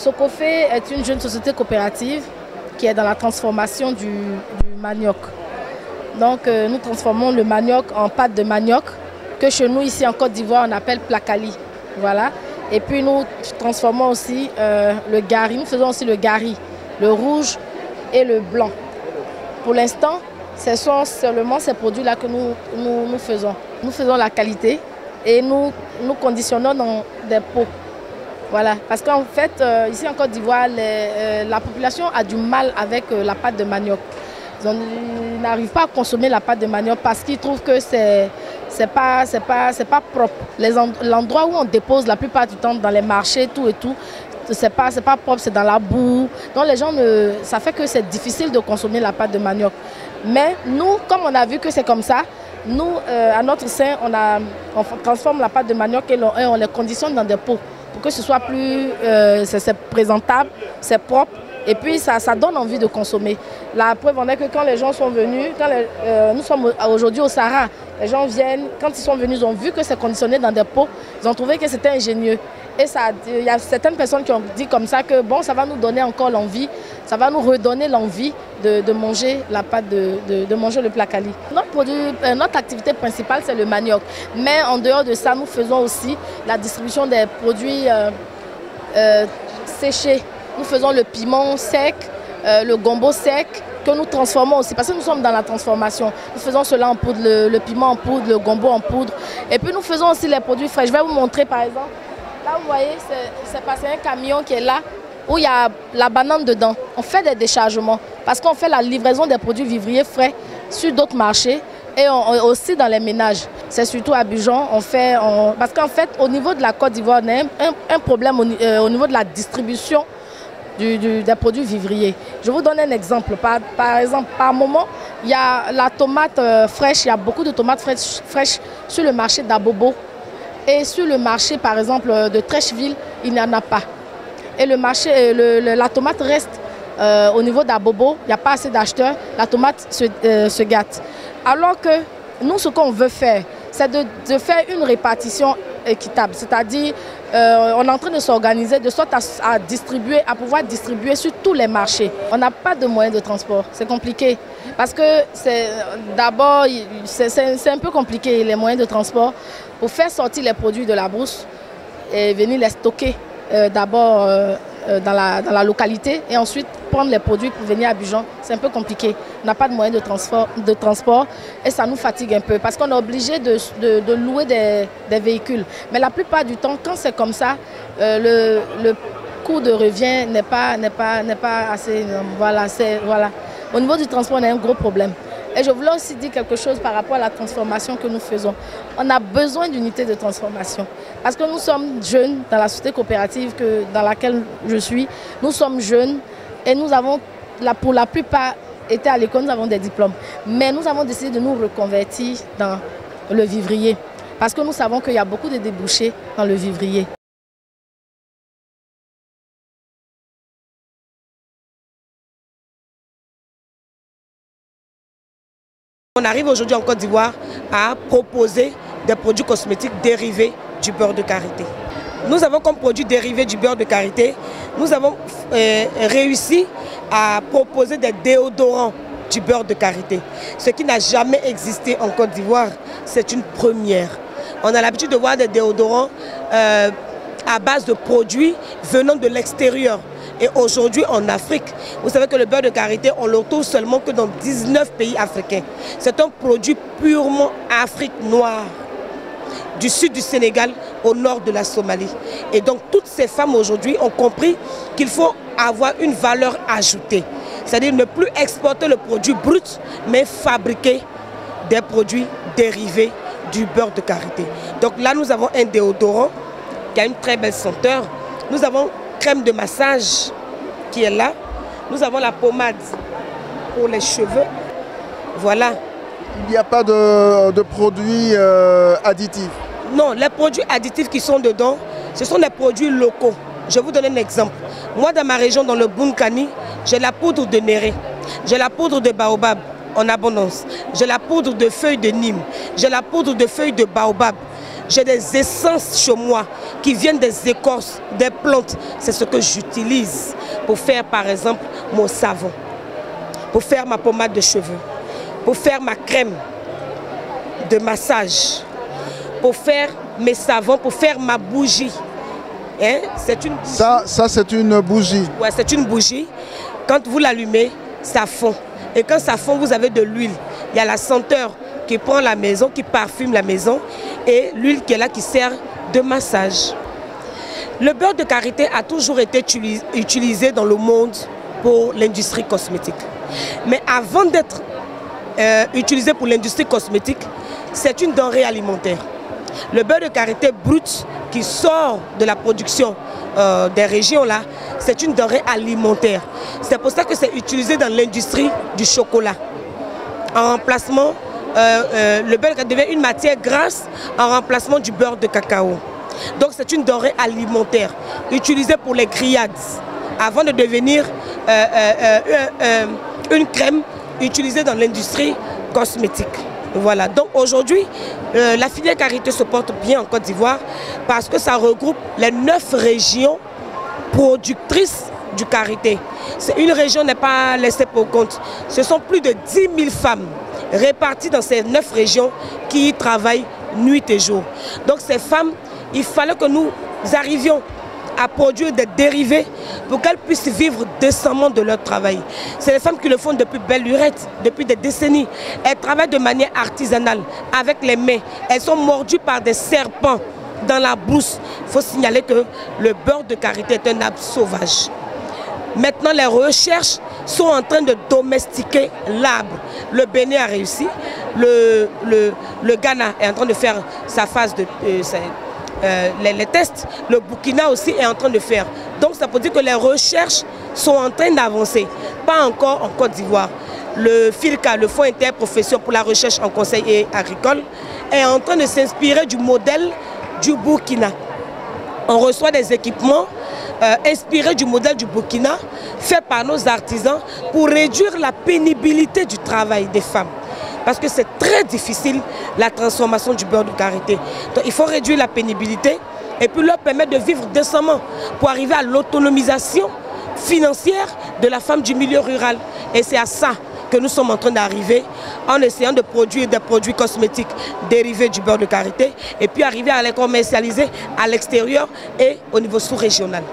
Socofe est une jeune société coopérative qui est dans la transformation du manioc. Donc nous transformons le manioc en pâte de manioc que chez nous ici en Côte d'Ivoire on appelle placali. Voilà. Et puis nous transformons aussi le gari, nous faisons aussi le gari, le rouge et le blanc. Pour l'instant, ce sont seulement ces produits-là que nous faisons. Nous faisons la qualité et nous conditionnons dans des pots. Voilà, parce qu'en fait, ici en Côte d'Ivoire, la population a du mal avec la pâte de manioc. Ils n'arrivent pas à consommer la pâte de manioc parce qu'ils trouvent que c'est pas propre. L'endroit où on dépose la plupart du temps dans les marchés, tout et tout, c'est pas propre, c'est dans la boue. Donc les gens, ça fait que c'est difficile de consommer la pâte de manioc. Mais nous, comme on a vu que c'est comme ça, nous, à notre sein, on transforme la pâte de manioc et on les conditionne dans des pots, pour que ce soit plus c'est présentable, c'est propre et puis ça donne envie de consommer. La preuve en est que quand les gens sont venus, nous sommes aujourd'hui au Sahara, les gens viennent, quand ils sont venus, ils ont vu que c'est conditionné dans des pots, ils ont trouvé que c'était ingénieux. Et il y a certaines personnes qui ont dit comme ça que bon, ça va nous donner encore l'envie, ça va nous redonner l'envie de manger la pâte, de manger le placali. Notre activité principale, c'est le manioc. Mais en dehors de ça, nous faisons aussi la distribution des produits séchés. Nous faisons le piment sec, le gombo sec, que nous transformons aussi, parce que nous sommes dans la transformation. Nous faisons cela en poudre, le piment en poudre, le gombo en poudre. Et puis nous faisons aussi les produits frais. Je vais vous montrer par exemple. Là, vous voyez, c'est passé un camion qui est là, où il y a la banane dedans. On fait des déchargements, parce qu'on fait la livraison des produits vivriers frais sur d'autres marchés et aussi dans les ménages. C'est surtout à Abidjan, parce qu'en fait, au niveau de la Côte d'Ivoire, on a un problème au niveau de la distribution des produits vivriers. Je vous donne un exemple. Par exemple, par moment, il y a la tomate fraîche, il y a beaucoup de tomates fraîches sur le marché d'Abobo. Et sur le marché, par exemple, de Trècheville, il n'y en a pas. Et le marché, la tomate reste au niveau d'Abobo, il n'y a pas assez d'acheteurs, la tomate se gâte. Alors que nous, ce qu'on veut faire, c'est de faire une répartition équitable. C'est-à-dire, on est en train de s'organiser de sorte à pouvoir distribuer sur tous les marchés. On n'a pas de moyens de transport, c'est compliqué. Parce que d'abord, c'est un peu compliqué les moyens de transport pour faire sortir les produits de la brousse et venir les stocker d'abord dans la localité et ensuite prendre les produits pour venir à Abidjan. C'est un peu compliqué. On n'a pas de moyens de transport et ça nous fatigue un peu parce qu'on est obligé de louer des véhicules. Mais la plupart du temps, quand c'est comme ça, le coût de revient n'est pas assez énorme. Voilà. Au niveau du transport, on a un gros problème. Et je voulais aussi dire quelque chose par rapport à la transformation que nous faisons. On a besoin d'unités de transformation. Parce que nous sommes jeunes dans la société coopérative dans laquelle je suis. Nous sommes jeunes et nous avons, pour la plupart, été à l'école, nous avons des diplômes. Mais nous avons décidé de nous reconvertir dans le vivrier. Parce que nous savons qu'il y a beaucoup de débouchés dans le vivrier. On arrive aujourd'hui en Côte d'Ivoire à proposer des produits cosmétiques dérivés du beurre de karité. Nous avons comme produit dérivé du beurre de karité, nous avons réussi à proposer des déodorants du beurre de karité. Ce qui n'a jamais existé en Côte d'Ivoire, c'est une première. On a l'habitude de voir des déodorants à base de produits venant de l'extérieur. Et aujourd'hui en Afrique, vous savez que le beurre de karité, on le retrouve seulement que dans 19 pays africains. C'est un produit purement Afrique noire, du sud du Sénégal au nord de la Somalie. Et donc toutes ces femmes aujourd'hui ont compris qu'il faut avoir une valeur ajoutée. C'est-à-dire ne plus exporter le produit brut, mais fabriquer des produits dérivés du beurre de karité. Donc là, nous avons un déodorant qui a une très belle senteur. Nous avons crème de massage qui est là. Nous avons la pommade pour les cheveux. Voilà. Il n'y a pas de produits additifs? Non, les produits additifs qui sont dedans, ce sont des produits locaux. Je vais vous donner un exemple. Moi, dans ma région, dans le Bunkani, j'ai la poudre de néré, j'ai la poudre de baobab en abondance, j'ai la poudre de feuilles de Nîmes, j'ai la poudre de feuilles de baobab, j'ai des essences chez moi qui viennent des écorces, des plantes. C'est ce que j'utilise pour faire, par exemple, mon savon, pour faire ma pommade de cheveux, pour faire ma crème de massage, pour faire mes savons, pour faire ma bougie. Hein? C'est une bougie. Ça c'est une bougie. Ouais, c'est une bougie. Quand vous l'allumez, ça fond. Et quand ça fond, vous avez de l'huile. Il y a la senteur qui prend la maison, qui parfume la maison, et l'huile qui est là qui sert de massage. Le beurre de karité a toujours été utilisé dans le monde pour l'industrie cosmétique. Mais avant d'être utilisé pour l'industrie cosmétique, c'est une denrée alimentaire. Le beurre de karité brut qui sort de la production des régions là, c'est une denrée alimentaire. C'est pour ça que c'est utilisé dans l'industrie du chocolat. En remplacement, le beurre devient une matière grasse en remplacement du beurre de cacao. Donc c'est une denrée alimentaire utilisée pour les grillades avant de devenir une crème utilisée dans l'industrie cosmétique. Voilà, donc aujourd'hui, la filière karité se porte bien en Côte d'Ivoire parce que ça regroupe les 9 régions productrices du karité. Une région n'est pas laissée pour compte. Ce sont plus de 10 000 femmes réparties dans ces 9 régions qui y travaillent nuit et jour. Donc ces femmes, il fallait que nous arrivions à produire des dérivés pour qu'elles puissent vivre décemment de leur travail. C'est les femmes qui le font depuis belle lurette, depuis des décennies. Elles travaillent de manière artisanale, avec les mains. Elles sont mordues par des serpents dans la brousse. Il faut signaler que le beurre de karité est un arbre sauvage. Maintenant, les recherches sont en train de domestiquer l'arbre. Le Bénin a réussi, le Ghana est en train de faire sa phase de... les tests, le Burkina aussi est en train de faire. Donc ça peut dire que les recherches sont en train d'avancer. Pas encore en Côte d'Ivoire. Le FILCA, le Fonds interprofession pour la recherche en conseil agricole, est en train de s'inspirer du modèle du Burkina. On reçoit des équipements inspirés du modèle du Burkina, faits par nos artisans pour réduire la pénibilité du travail des femmes. Parce que c'est très difficile la transformation du beurre de karité. Donc il faut réduire la pénibilité et puis leur permettre de vivre décemment pour arriver à l'autonomisation financière de la femme du milieu rural. Et c'est à ça que nous sommes en train d'arriver en essayant de produire des produits cosmétiques dérivés du beurre de karité et puis arriver à les commercialiser à l'extérieur et au niveau sous-régional.